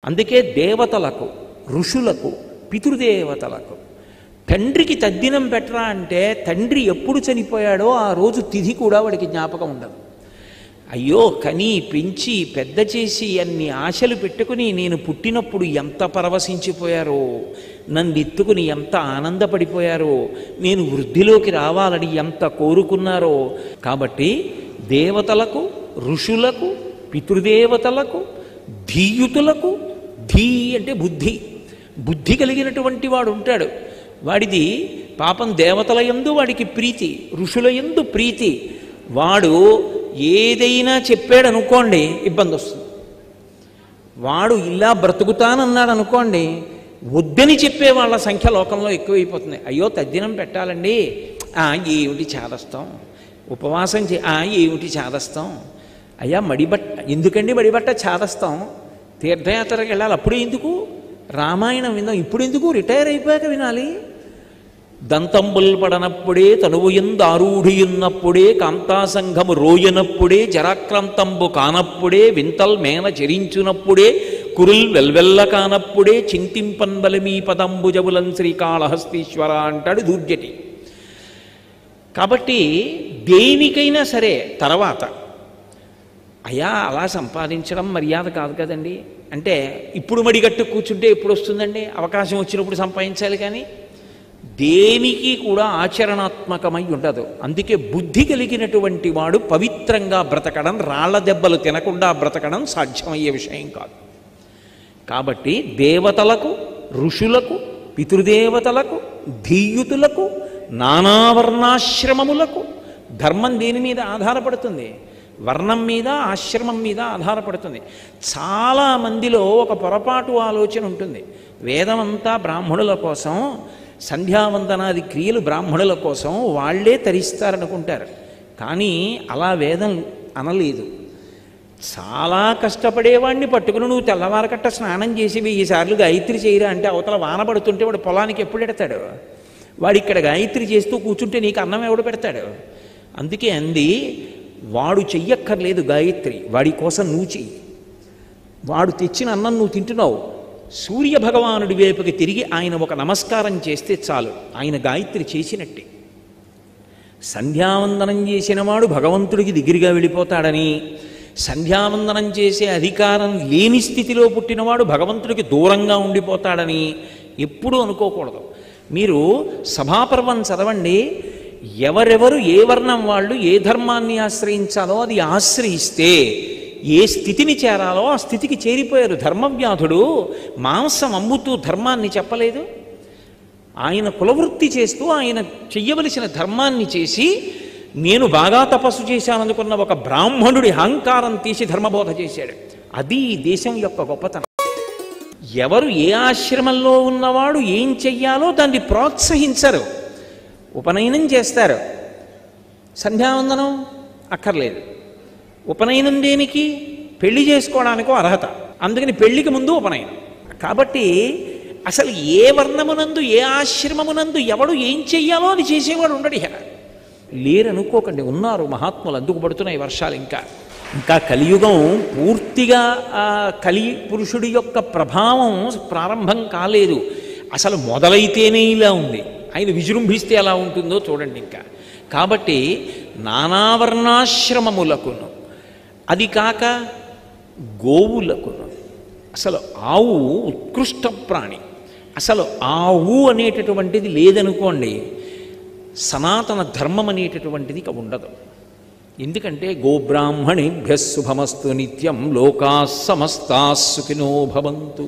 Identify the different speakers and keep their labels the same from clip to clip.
Speaker 1: అందుకే దేవతలకు, ఋషులకు, పితృదేవతలకు తండ్రికి తద్దినం పెట్టరా అంటే తండ్రి ఎప్పుడు చనిపోయాడో ఆ రోజు తిథి కూడా వాడికి జ్ఞాపకం ఉండదు. అయ్యో కని పెంచి పెద్ద చేసి అన్ని ఆశలు పెట్టుకుని నేను పుట్టినప్పుడు ఎంత పరవశించిపోయారో, నన్ను ఎత్తుకుని ఎంత ఆనందపడిపోయారో, నేను వృద్ధిలోకి రావాలని ఎంత కోరుకున్నారో. కాబట్టి దేవతలకు, ఋషులకు, పితృదేవతలకు, ధీయుతులకు, ధీ అంటే బుద్ధి, బుద్ధి కలిగినటువంటి వాడు ఉంటాడు. వాడిది పాపం దేవతల యందు వాడికి ప్రీతి, ఋషుల యందు ప్రీతి. వాడు ఏదైనా చెప్పాడు అనుకోండి ఇబ్బంది వస్తుంది. వాడు ఇలా బ్రతుకుతానన్నాడు అనుకోండి, వద్దని చెప్పే వాళ్ళ సంఖ్య లోకంలో ఎక్కువైపోతుంది. అయ్యో తద్దినం పెట్టాలండి, ఏమిటి చాదస్తాం, ఉపవాసం ఏమిటి చాదస్తాం, అయ్యా మడిబట్ట ఎందుకండి, మడిబట్ట చాదస్తాం, తీర్థయాత్రకు వెళ్ళాలి అప్పుడే ఎందుకు, రామాయణం విందాం ఇప్పుడు ఎందుకు, రిటైర్ అయిపోయాక వినాలి. దంతంబుల్ పడనప్పుడే తనువుయందు ఆరూఢియున్నప్పుడే కాంతాసంఘము రోయనప్పుడే జరాక్రాంతంబు కానప్పుడే వింతల్ మేన చెరించునప్పుడే కురుల్ వెల్వెల్ల కానప్పుడే చింతింపన్బలమీ పదంబుజబులం శ్రీకాళహస్తీశ్వర అంటాడు దూర్జటి. కాబట్టి దేనికైనా సరే తర్వాత అయ్యా అలా సంపాదించడం మర్యాద కాదు కదండి అంటే ఇప్పుడు మడిగట్టు కూర్చుంటే ఎప్పుడు వస్తుందండి, అవకాశం వచ్చినప్పుడు సంపాదించాలి. కానీ దేనికి కూడా ఆచరణాత్మకమై ఉండదు. అందుకే బుద్ధి కలిగినటువంటి వాడు పవిత్రంగా బ్రతకడం, రాళ్ల దెబ్బలు తినకుండా బ్రతకడం సాధ్యమయ్యే విషయం కాదు. కాబట్టి దేవతలకు, ఋషులకు, పితృదేవతలకు, ధీయుతులకు, నానావర్ణాశ్రమములకు ధర్మం దేని మీద ఆధారపడుతుంది, వర్ణం మీద, ఆశ్రమం మీద ఆధారపడుతుంది. చాలామందిలో ఒక పొరపాటు ఆలోచన ఉంటుంది. వేదమంతా బ్రాహ్మణుల కోసం, సంధ్యావందనాది క్రియలు బ్రాహ్మణుల కోసం, వాళ్లే తరిస్తారనుకుంటారు. కానీ అలా వేదం అనలేదు. చాలా కష్టపడేవాడిని పట్టుకుని నువ్వు తెల్లవారకట్ట స్నానం చేసి 1000 సార్లు గాయత్రి చేయరా అంటే అవతల వాన పడుతుంటే వాడు పొలానికి ఎప్పుడు ఎడతాడు, వాడు ఇక్కడ గాయత్రి చేస్తూ కూర్చుంటే నీకు అన్నం ఎవడు పెడతాడు. అందుకే అంది, వాడు చెయ్యక్కర్లేదు గాయత్రి, వాడి కోసం నువ్వు చెయ్యి. వాడు తెచ్చిన అన్నం నువ్వు తింటున్నావు, సూర్య భగవానుడి వైపుకి తిరిగి ఆయన ఒక నమస్కారం చేస్తే చాలు, ఆయన గాయత్రి చేసినట్టే. సంధ్యావందనం చేసినవాడు భగవంతుడికి దగ్గరగా వెళ్ళిపోతాడని, సంధ్యావందనం చేసే అధికారం లేని స్థితిలో పుట్టినవాడు భగవంతుడికి దూరంగా ఉండిపోతాడని ఎప్పుడూ అనుకోకూడదు. మీరు సభాపర్వం చదవండి, ఎవరెవరు ఏ వర్ణం వాళ్ళు ఏ ధర్మాన్ని ఆశ్రయించాలో అది ఆశ్రయిస్తే ఏ స్థితిని చేరాలో ఆ స్థితికి చేరిపోయారు. ధర్మవ్యాధుడు మాంసం అమ్ముతూ ధర్మాన్ని చెప్పలేదు. ఆయన కులవృత్తి చేస్తూ ఆయన చెయ్యవలసిన ధర్మాన్ని చేసి నేను బాగా తపస్సు చేశాననుకున్న ఒక బ్రాహ్మణుడి అహంకారం తీసి ధర్మబోధ చేశాడు. అది దేశం యొక్క గొప్పతనం. ఎవరు ఏ ఆశ్రమంలో ఉన్నవాడు ఏం చెయ్యాలో దాన్ని ప్రోత్సహించరు. ఉపనయనం చేస్తారు, సంధ్యావందనం అక్కర్లేదు. ఉపనయనం దేనికి, పెళ్లి చేసుకోవడానికో అర్హత, అందుకని పెళ్లికి ముందు ఉపనయనం. కాబట్టి అసలు ఏ వర్ణమునందు ఏ ఆశ్రమమునందు ఎవడు ఏం చెయ్యాలో అది చేసేవాడు ఉండడు. లేరనుకోకండి, ఉన్నారు మహాత్ములు, అందుకు పడుతున్నాయి వర్షాలు. ఇంకా కలియుగం పూర్తిగా కలి పురుషుడి యొక్క ప్రభావం ప్రారంభం కాలేదు. అసలు మొదలైతేనే ఇలా ఉంది, ఆయన విజృంభిస్తే ఎలా ఉంటుందో చూడండి. కాబట్టి నానావర్ణాశ్రమములకును, అది కాక గోవులకును, అసలు ఆవు ఉత్కృష్ట ప్రాణి, అసలు ఆవు అనేటటువంటిది లేదనుకోండి, సనాతన ధర్మం అనేటటువంటిది ఇక ఉండదు. ఎందుకంటే గోబ్రాహ్మణేభ్య శుభమస్తు నిత్యం లోకా సమస్తా సుఖినో భవంతు.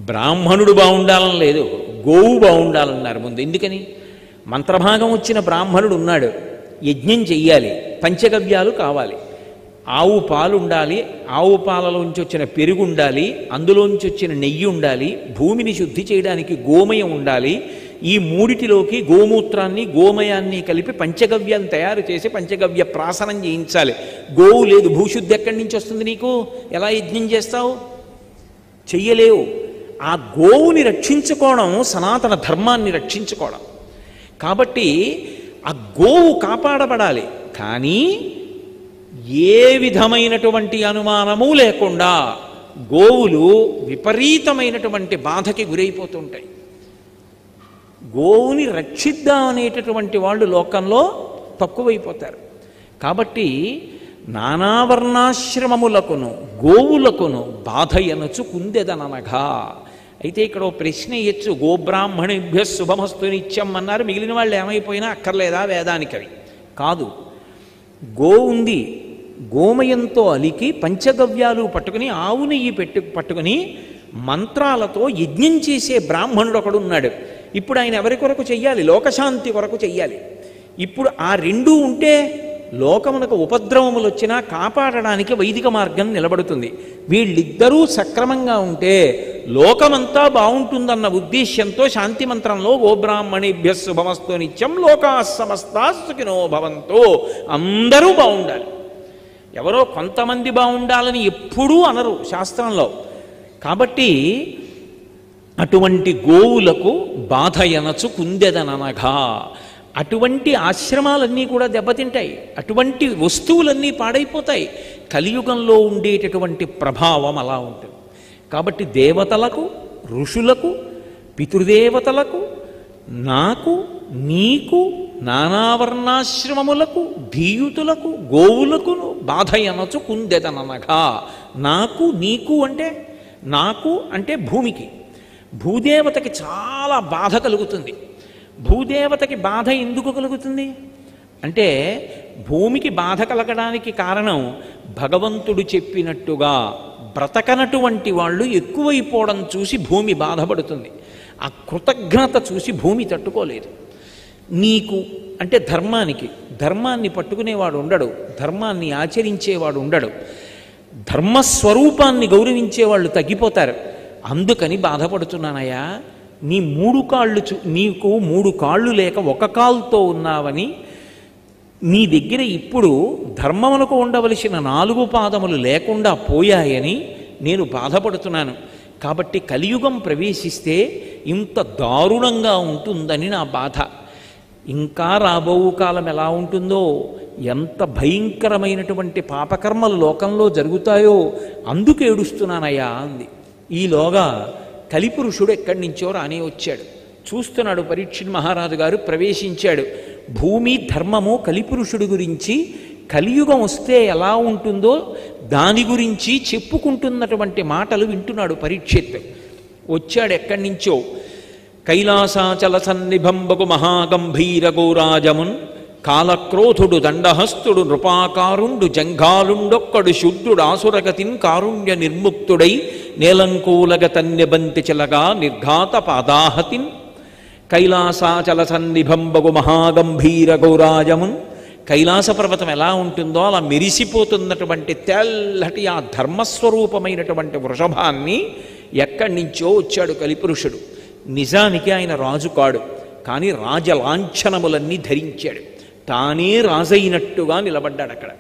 Speaker 1: బ్రాహ్మణుడు బాగుండాలని లేదు, గోవు బాగుండాలన్నారు ముందు. ఎందుకని, మంత్రభాగం వచ్చిన బ్రాహ్మణుడు ఉన్నాడు, యజ్ఞం చెయ్యాలి, పంచగవ్యాలు కావాలి, ఆవు పాలు ఉండాలి, ఆవు పాలలోంచి వచ్చిన పెరుగు ఉండాలి, అందులోంచి వచ్చిన నెయ్యి ఉండాలి, భూమిని శుద్ధి చేయడానికి గోమయం ఉండాలి. ఈ మూడిటిలోకి గోమూత్రాన్ని గోమయాన్ని కలిపి పంచగవ్యాన్ని తయారు చేసి పంచగవ్య ప్రాసనం చేయించాలి. గోవు లేదు, భూశుద్ధి ఎక్కడి నుంచి వస్తుంది నీకు, ఎలా యజ్ఞం చేస్తావు, చెయ్యలేవు. ఆ గోవుని రక్షించుకోవడం సనాతన ధర్మాన్ని రక్షించుకోవడం. కాబట్టి ఆ గోవు కాపాడబడాలి. కానీ ఏ విధమైనటువంటి అనుమానము లేకుండా గోవులు విపరీతమైనటువంటి బాధకి గురైపోతుంటాయి. గోవుని రక్షిద్దాం అనేటటువంటి వాళ్ళు లోకంలో తక్కువైపోతారు. కాబట్టి నానావర్ణాశ్రమములకును గోవులకును బాధ ఎనచు కుందెదననగా. అయితే ఇక్కడ ఓ ప్రశ్న ఇయ్యచ్చు, గోబ్రాహ్మణేభ్య శుభమస్తు నిత్యం అన్నారు, మిగిలిన వాళ్ళు ఏమైపోయినా అక్కర్లేదా వేదానికవి? కాదు. గో ఉంది, గోమయంతో అలికి పంచగవ్యాలు పట్టుకుని ఆవు నెయ్యి పట్టుకుని మంత్రాలతో యజ్ఞం చేసే బ్రాహ్మణుడు ఒకడు ఉన్నాడు. ఇప్పుడు ఆయన ఎవరి కొరకు చెయ్యాలి? లోకశాంతి కొరకు చెయ్యాలి. ఇప్పుడు ఆ రెండూ ఉంటే లోకమునకు ఉపద్రవములు వచ్చినా కాపాడడానికి వైదిక మార్గం నిలబడుతుంది. వీళ్ళిద్దరూ సక్రమంగా ఉంటే లోకమంతా బాగుంటుందన్న ఉద్దేశ్యంతో శాంతి మంత్రంలో గోబ్రాహ్మణేభ్య శుభమస్తు నిత్యం లోకా సమస్తా సుఖినో భవంతు, అందరూ బాగుండాలి. ఎవరో కొంతమంది బాగుండాలని ఎప్పుడూ అనరు శాస్త్రంలో. కాబట్టి అటువంటి గోవులకు బాధ ఎనచు కుందెదననగా. అటువంటి ఆశ్రమాలన్నీ కూడా దెబ్బతింటాయి, అటువంటి వస్తువులన్నీ పాడైపోతాయి. కలియుగంలో ఉండేటటువంటి ప్రభావం అలా ఉంటుంది. కాబట్టి దేవతలకు, ఋషులకు, పితృదేవతలకు, నాకు, నీకు, నానావర్ణాశ్రమములకు, ధీయుతులకు, గోవులకును బాధ ఎనచు కుందెదననగా. నాకు, నీకు అంటే నాకు అంటే భూమికి, భూదేవతకి చాలా బాధ కలుగుతుంది. భూదేవతకి బాధ ఎందుకు కలుగుతుంది అంటే, భూమికి బాధ కలగడానికి కారణం భగవంతుడు చెప్పినట్టుగా బ్రతకనటువంటి వాళ్ళు ఎక్కువైపోవడం చూసి భూమి బాధపడుతుంది. ఆ కృతజ్ఞత చూసి భూమి తట్టుకోలేదు. నీకు అంటే ధర్మానికి, ధర్మాన్ని పట్టుకునేవాడు ఉండడు, ధర్మాన్ని ఆచరించేవాడు ఉండడు, ధర్మస్వరూపాన్ని గౌరవించేవాళ్ళు తగ్గిపోతారు. అందుకని బాధపడుతున్నానయ్యా. నీ నీకు 3 కాళ్ళు లేక ఒక కాలుతో ఉన్నావని, నీ దగ్గర ఇప్పుడు ధర్మములకు ఉండవలసిన 4 పాదములు లేకుండా పోయాయని నేను బాధపడుతున్నాను. కాబట్టి కలియుగం ప్రవేశిస్తే ఇంత దారుణంగా ఉంటుందని నా బాధ. ఇంకా రాబో కాలం ఎలా ఉంటుందో, ఎంత భయంకరమైనటువంటి పాపకర్మలు లోకంలో జరుగుతాయో అందుకు ఏడుస్తున్నానయ్యా అంది. ఈలోగా కలిపురుషుడు ఎక్కడి నుంచో రానే వచ్చాడు. చూస్తున్నాడు పరీక్షిత్ మహారాజు గారు, ప్రవేశించాడు. భూమి ధర్మము కలిపురుషుడి గురించి కలియుగం వస్తే ఎలా ఉంటుందో దాని గురించి చెప్పుకుంటున్నటువంటి మాటలు వింటున్నాడు పరీక్షిత్. వచ్చాడు ఎక్కడి నుంచో. కైలాసాచల సన్నిభంబగు మహాగంభీర గోరాజమున్ కాలక్రోధుడు దండహస్తుడు నృపాకారుండు జంఘాలుండొక్కడు శుద్ధుడు ఆసురగతిన్ కారుణ్య నిర్ముక్తుడై నేలంకూలగ తన్యబంతి చెలగా నిర్ఘాత పాదాహతిన్. కైలాసాచల సన్నిభంబగు మహాగంభీర గౌరాజమున్, కైలాస పర్వతం ఎలా ఉంటుందో అలా మెరిసిపోతున్నటువంటి తెల్లటి ఆ ధర్మస్వరూపమైనటువంటి వృషభాన్ని ఎక్కడి నుంచో వచ్చాడు కలిపురుషుడు. నిజానికి ఆయన రాజు కాడు, కానీ రాజలాంఛనములన్నీ ధరించాడు. తానే రాజైనట్టుగా నిలబడ్డాడు. అక్కడ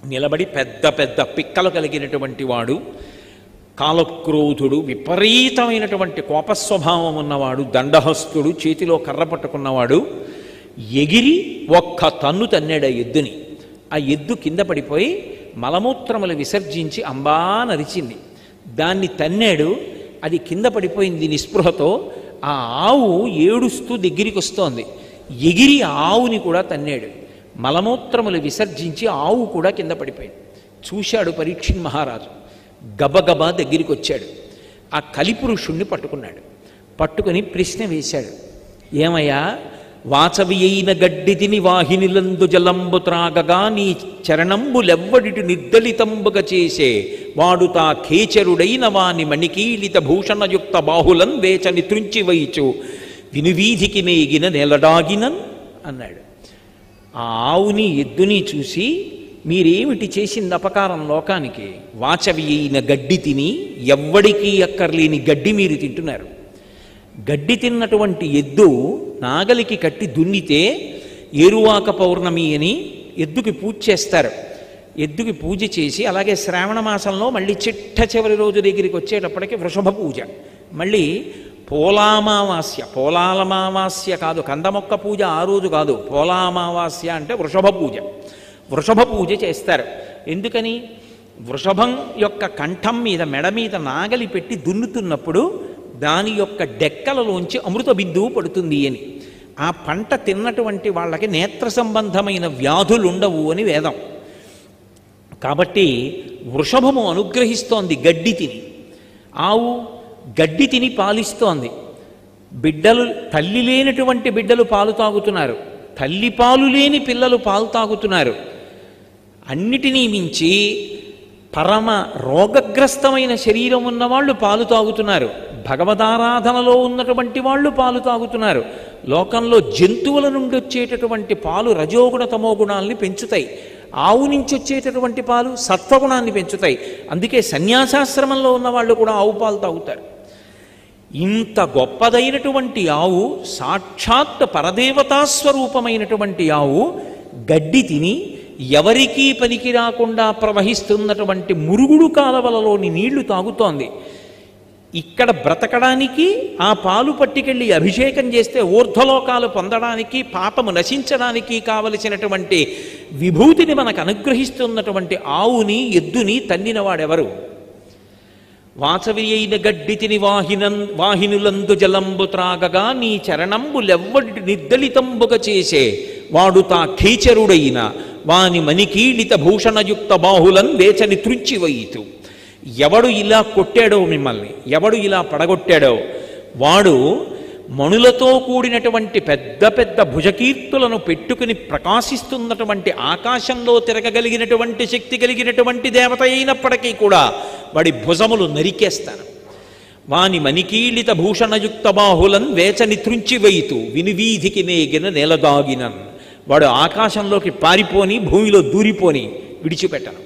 Speaker 1: నిలబడి పెద్ద పెద్ద పిక్కలు కలిగినటువంటి వాడు, కాలక్రోధుడు, విపరీతమైనటువంటి కోపస్వభావం ఉన్నవాడు, దండహస్తుడు, చేతిలో కర్ర పట్టుకున్నవాడు, ఎగిరి ఒక్క తన్ను తన్నాడు ఆ ఎద్దుని. ఆ ఎద్దు కింద పడిపోయి మలమూత్రములు విసర్జించి అంబా నరిచింది. దాన్ని తన్నాడు, అది కింద పడిపోయింది నిస్పృహతో. ఆ ఆవు ఏడుస్తూ దగ్గరికి వస్తోంది. ఎగిరి ఆవుని కూడా తన్నాడు. మలమూత్రములు విసర్జించి ఆవు కూడా కింద పడిపోయింది. చూశాడు పరీక్షిత్ మహారాజు. గబగబా దగ్గరికి వచ్చాడు. ఆ కలిపురుషుణ్ణి పట్టుకున్నాడు. పట్టుకుని ప్రశ్న వేశాడు, ఏమయ్యా, వాచవి అయిన గడ్డి తిని వాహినిలందు జలంబు త్రాగగా నీ చరణంబులెవ్వడిటి నిర్దలితంబుగ చేసే వాడు తా ఖేచరుడైన వాని మణికీలిత భూషణయుక్త బాహులన్ వేచని త్రుంచివైచు వినువీధికి నేగిన నెలడాగినన్ అన్నాడు. ఆ ఆవుని ఎద్దుని చూసి, మీరేమిటి చేసింది అపకారం లోకానికి? వాచవి అయిన గడ్డి తిని, ఎవ్వడికి అక్కర్లేని గడ్డి మీరు తింటున్నారు. గడ్డి తిన్నటువంటి ఎద్దు నాగలికి కట్టి దున్నితే ఏరువాక పౌర్ణమి అని ఎద్దుకి పూజ చేస్తారు. ఎద్దుకి పూజ చేసి, అలాగే శ్రావణ మాసంలో మళ్ళీ చిట్ట చివరి రోజు దగ్గరికి వచ్చేటప్పటికి వృషభ పూజ, మళ్ళీ పోలామావాస్య, పోలాలమావాస్య కాదు, కందమొక్క పూజ ఆ రోజు కాదు, పోలామావాస్య అంటే వృషభ పూజ. వృషభ పూజ చేస్తారు. ఎందుకని? వృషభం యొక్క కంఠం మీద మెడ మీద నాగలి పెట్టి దున్నుతున్నప్పుడు దాని యొక్క డెక్కలలోంచి అమృత బిందువు పడుతుంది అని. ఆ పంట తిన్నటువంటి వాళ్ళకి నేత్ర సంబంధమైన వ్యాధులు ఉండవు అని వేదం. కాబట్టి వృషభము అనుగ్రహిస్తోంది గడ్డి తిని. ఆవు గడ్డి తిని పాలిస్తోంది. బిడ్డలు, తల్లి లేనటువంటి బిడ్డలు పాలు తాగుతున్నారు, తల్లి పాలు లేని పిల్లలు పాలు తాగుతున్నారు. అన్నిటినీ మించి పరమ రోగగ్రస్తమైన శరీరం ఉన్నవాళ్ళు పాలు తాగుతున్నారు, భగవదారాధనలో ఉన్నటువంటి వాళ్ళు పాలు తాగుతున్నారు. లోకంలో జంతువుల నుండి వచ్చేటటువంటి పాలు రజోగుణ తమోగుణాలని పెంచుతాయి, ఆవు నుంచి వచ్చేటటువంటి పాలు సత్వగుణాన్ని పెంచుతాయి. అందుకే సన్యాసాశ్రమంలో ఉన్న వాళ్ళు కూడా ఆవు పాలు తాగుతారు. ఇంత గొప్పదైనటువంటి ఆవు, సాక్షాత్ పరదేవతాస్వరూపమైనటువంటి ఆవు గడ్డి తిని ఎవరికీ పనికి రాకుండా ప్రవహిస్తున్నటువంటి మురుగుడు కాలవలలోని నీళ్లు తాగుతోంది. ఇక్కడ బ్రతకడానికి, ఆ పాలు పట్టుకెళ్ళి అభిషేకం చేస్తే ఊర్ధ్వలోకాలు పొందడానికి, పాపము నశించడానికి కావలసినటువంటి విభూతిని మనకు అనుగ్రహిస్తున్నటువంటి ఆవుని, ఎద్దుని తన్నినవాడెవరు? వాసవి అయిన గడ్డి తిని వాహినులందు జలంబు త్రాగగా నీ చరణంబులెవ్వడి నిర్దళితంబుగ చేసే వాడు తా ఖీచరుడైన వాని మణికీళిత భూషణయుక్త బాహులన్ వేచని త్రుంచివయితు. ఎవడు ఇలా కొట్టాడో మిమ్మల్ని, ఎవడు ఇలా పడగొట్టాడో వాడు మణులతో కూడినటువంటి పెద్ద పెద్ద భుజకీర్తులను పెట్టుకుని ప్రకాశిస్తున్నటువంటి ఆకాశంలో తిరగగలిగినటువంటి శక్తి కలిగినటువంటి దేవత అయినప్పటికీ కూడా వాడి భుజములు నరికేస్తాను. వాని మణికీళిత భూషణయుక్త బాహులన్ వేచని త్రుంచివయితు వినివీధికి నేగిన నెలదాగినన్. వాడు ఆకాశంలోకి పారిపోని, భూమిలో దూరిపోని విడిచిపెట్టను.